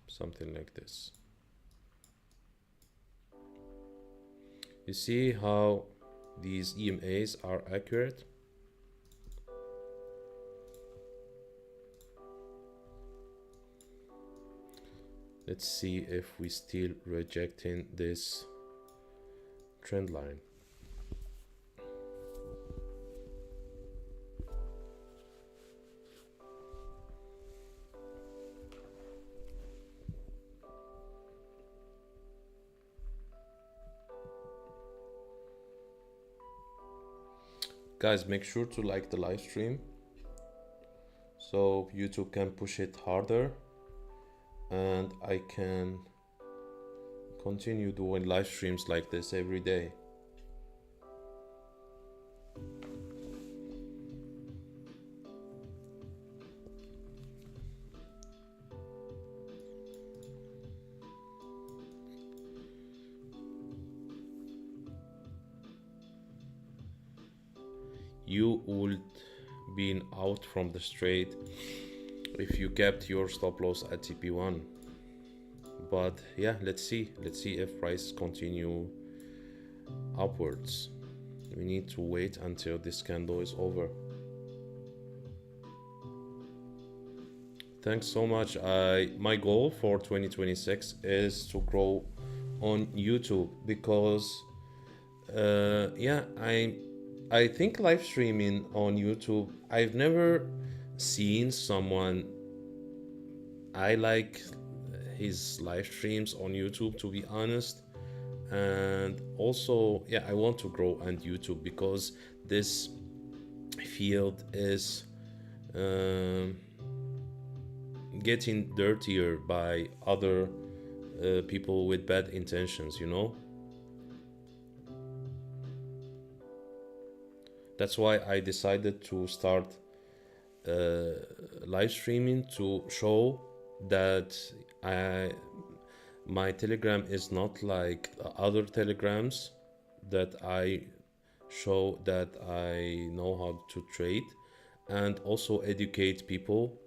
Speaker 1: something like this. You see how these EMAs are accurate? Let's see if we still rejecting this trend line. guys, make sure to like the live stream so YouTube can push it harder and I can continue doing live streams like this every day. You would been out from the trade if you kept your stop loss at TP1. But yeah, let's see if price continue upwards. We need to wait until this candle is over. Thanks so much. My goal for 2026 is to grow on YouTube because yeah, I think live streaming on YouTube, I've never seen someone I like his live streams on YouTube, to be honest. And also, yeah, I want to grow on YouTube because this field is getting dirtier by other people with bad intentions, you know. That's why I decided to start live streaming to show that my Telegram is not like other Telegrams, that I show that I know how to trade, and also educate people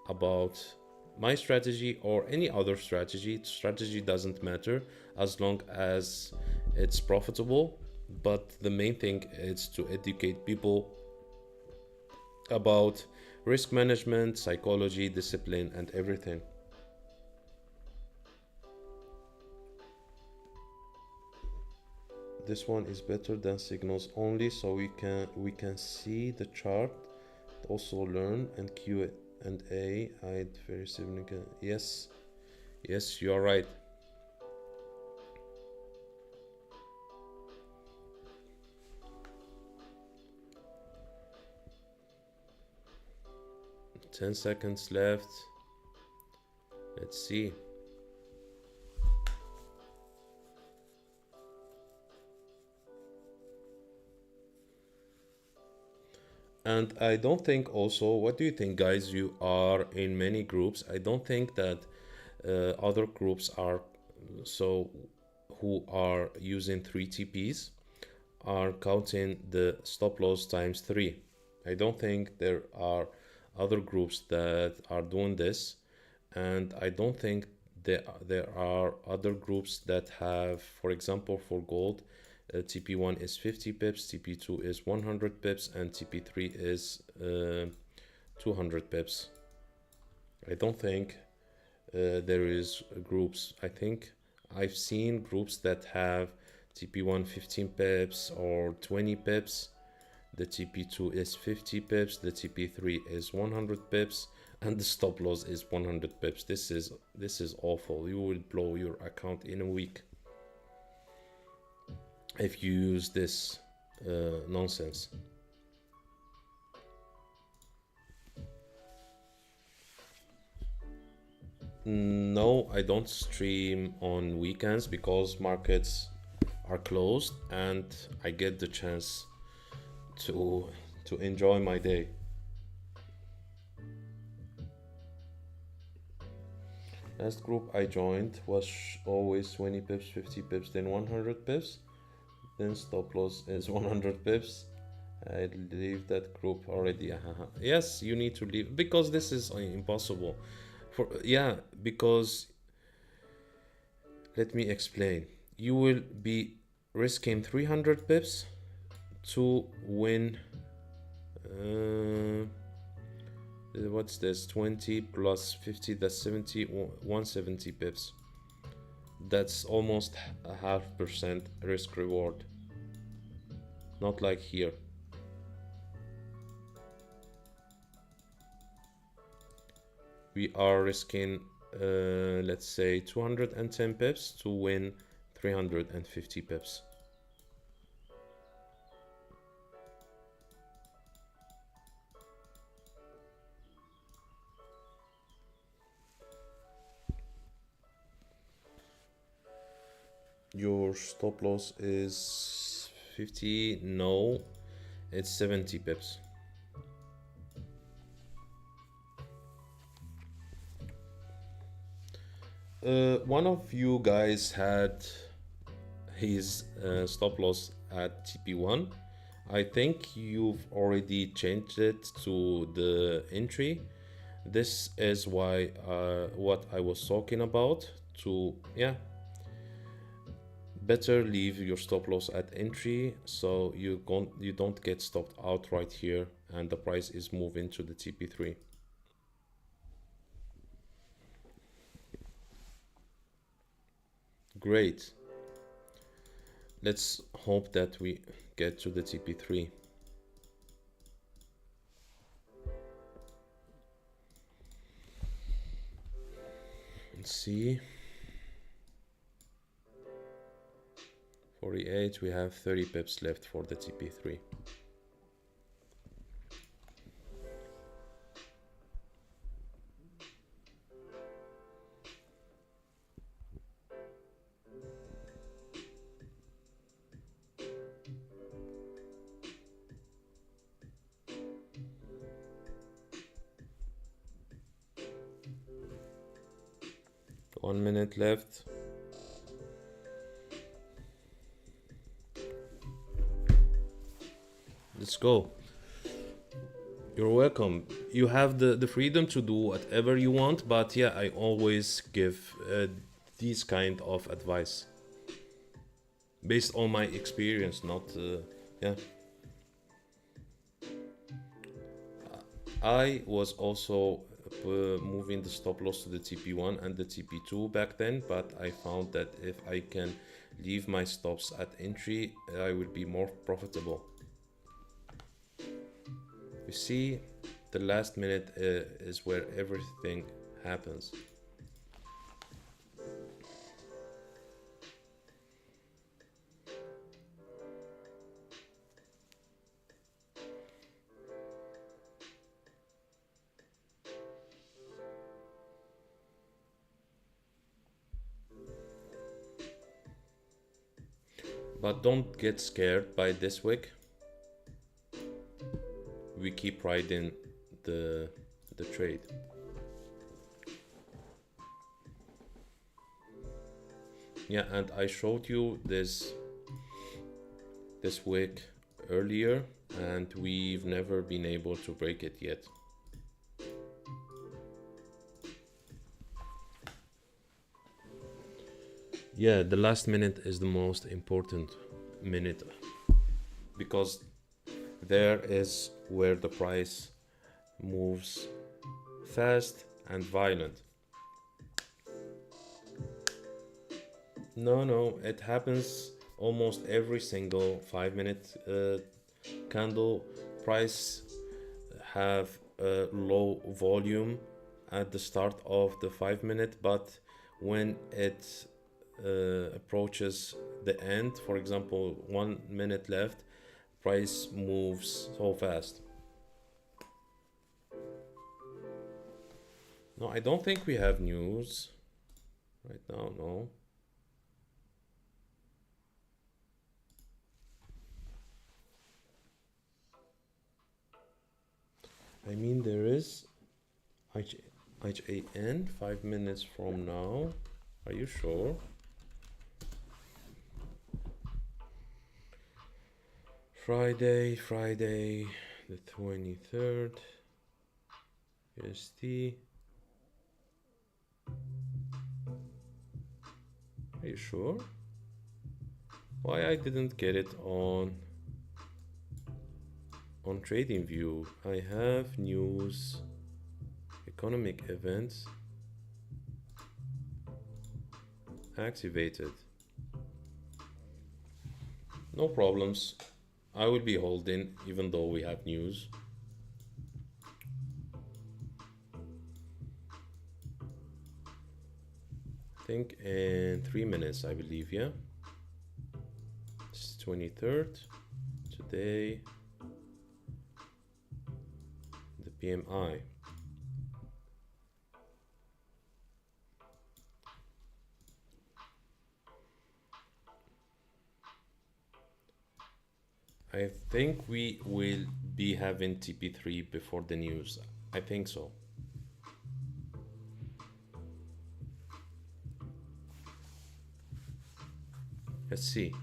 Speaker 1: about my strategy or any other strategy. Strategy doesn't matter as long as it's profitable, but the main thing is to educate people about risk management, psychology, discipline, and everything. This one is better than signals only, so we can see the chart, also learn, and Q&A. Very significant. Yes, you are right. Ten seconds left. Let's see. And I don't think also, what do you think, guys? You are in many groups. I don't think that other groups are who are using 3 TPs are counting the stop loss times 3. I don't think there are other groups that are doing this, and I don't think there are other groups that have, for example, for gold, TP1 is 50 pips, TP2 is 100 pips, and TP3 is 200 pips. I don't think there is groups. I think I've seen groups that have TP1 15 pips or 20 pips. The TP2 is 50 pips, the TP3 is 100 pips, and the stop loss is 100 pips. This is awful. You will blow your account in a week if you use this nonsense. No, I don't stream on weekends because markets are closed and I get the chance to enjoy my day. Last group I joined was always 20 pips, 50 pips, then 100 pips. Then stop loss is 100 pips. I leave that group already. Yes, you need to leave because this is impossible. Because let me explain. You will be risking 300 pips to win. What's this? 20 plus 50, that's 70, 170 pips. That's almost a 0.5% risk reward. Not like here. We are risking, let's say 210 pips to win 350 pips. Your stop loss is 50. No, it's 70 pips. One of you guys had his stop loss at TP1. I think you've already changed it to the entry. This is why what I was talking about, to better leave your stop loss at entry so you don't get stopped out right here and the price is moving to the TP3. Great. Let's hope that we get to the TP3. Let's see. 48, we have 30 pips left for the TP3. One minute left. Let's go. You're welcome. You have the freedom to do whatever you want, but yeah, I always give these kind of advice based on my experience, not yeah. I was also moving the stop loss to the TP1 and the TP2 back then, but I found that if I can leave my stops at entry, I will be more profitable. You see, the last minute is where everything happens. But don't get scared by this wick. We keep riding the trade. Yeah, and I showed you this wick earlier, and we've never been able to break it yet. Yeah, the last minute is the most important minute, because there is where the price moves fast and violent. No, it happens almost every single 5-minute candle. Price have a low volume at the start of the 5-minute, but when it approaches the end, for example 1 minute left, price moves so fast. No, I don't think we have news right now. No. I mean, there is HAN 5 minutes from now. Are you sure? Friday, the 23rd, USD. Are you sure? Why I didn't get it on TradingView? I have news, economic events activated. No problems. I will be holding even though we have news. I think in 3 minutes, I believe, yeah? It's 23rd. Today, the PMI. I think we will be having TP3 before the news. I think so. Let's see.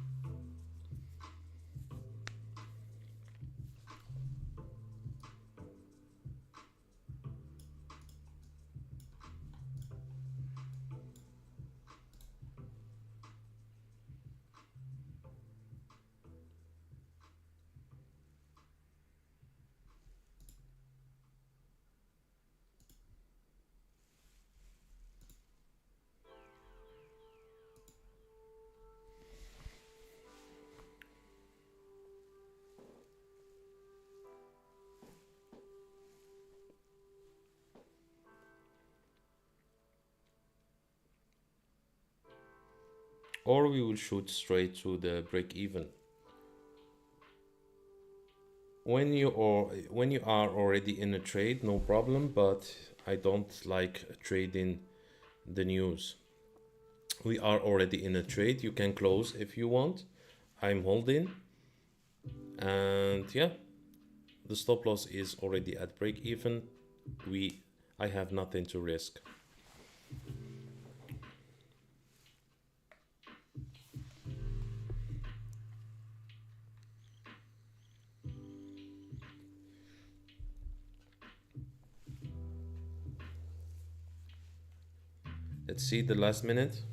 Speaker 1: Or we will shoot straight to the break even. When you are already in a trade, no problem, but I don't like trading the news. We are already in a trade. You can close if you want. I'm holding, and yeah, the stop loss is already at break even. I have nothing to risk. Let's see the last minute.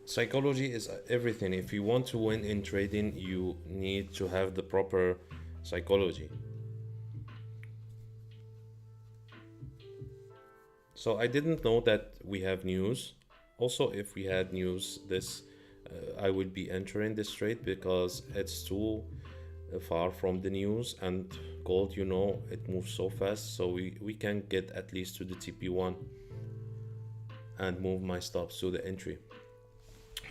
Speaker 1: Psychology is everything. If you want to win in trading, you need to have the proper psychology. So I didn't know that we have news. Also, if we had news, I would be entering this trade because it's too far from the news, and gold, it moves so fast, so we can get at least to the TP1 and move my stops to the entry.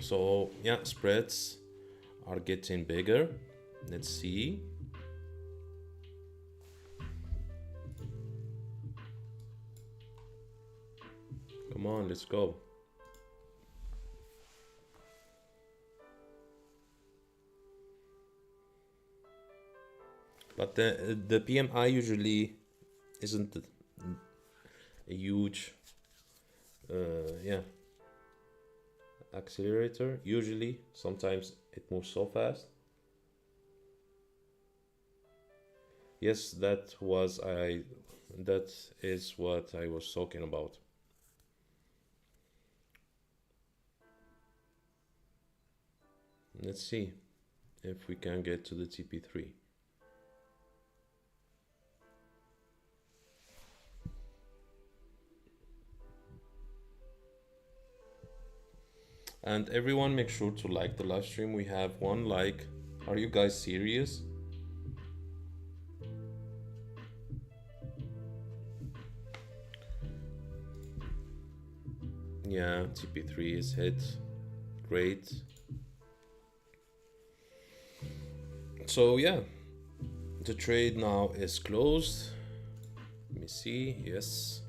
Speaker 1: So yeah, spreads are getting bigger. Let's see. Come on, let's go. But the PMI usually isn't a huge accelerator. Usually, sometimes it moves so fast. Yes, that is what I was talking about. Let's see if we can get to the TP3. And everyone, make sure to like the live stream. We have 1 like. Are you guys serious? Yeah, TP3 is hit. Great. So yeah, the trade now is closed. Let me see. Yes.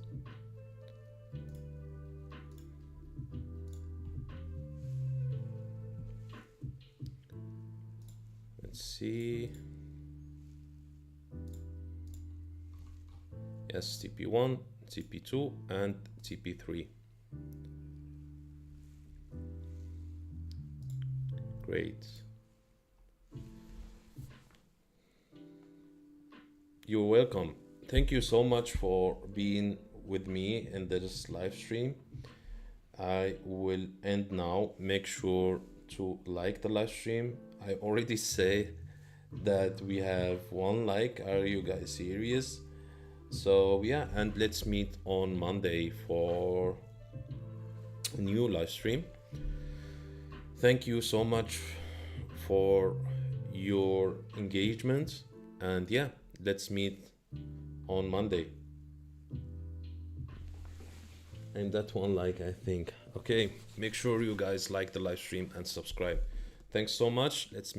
Speaker 1: See, yes, TP1, TP2 and TP3. Great. You're welcome. Thank you so much for being with me in this live stream. I will end now. Make sure to like the live stream. I already say that we have 1 like. Are you guys serious? So yeah, and let's meet on Monday for a new live stream. Thank you so much for your engagement, and yeah, let's meet on Monday. and that one like, I think. Okay, make sure you guys like the live stream and subscribe. Thanks so much. Let's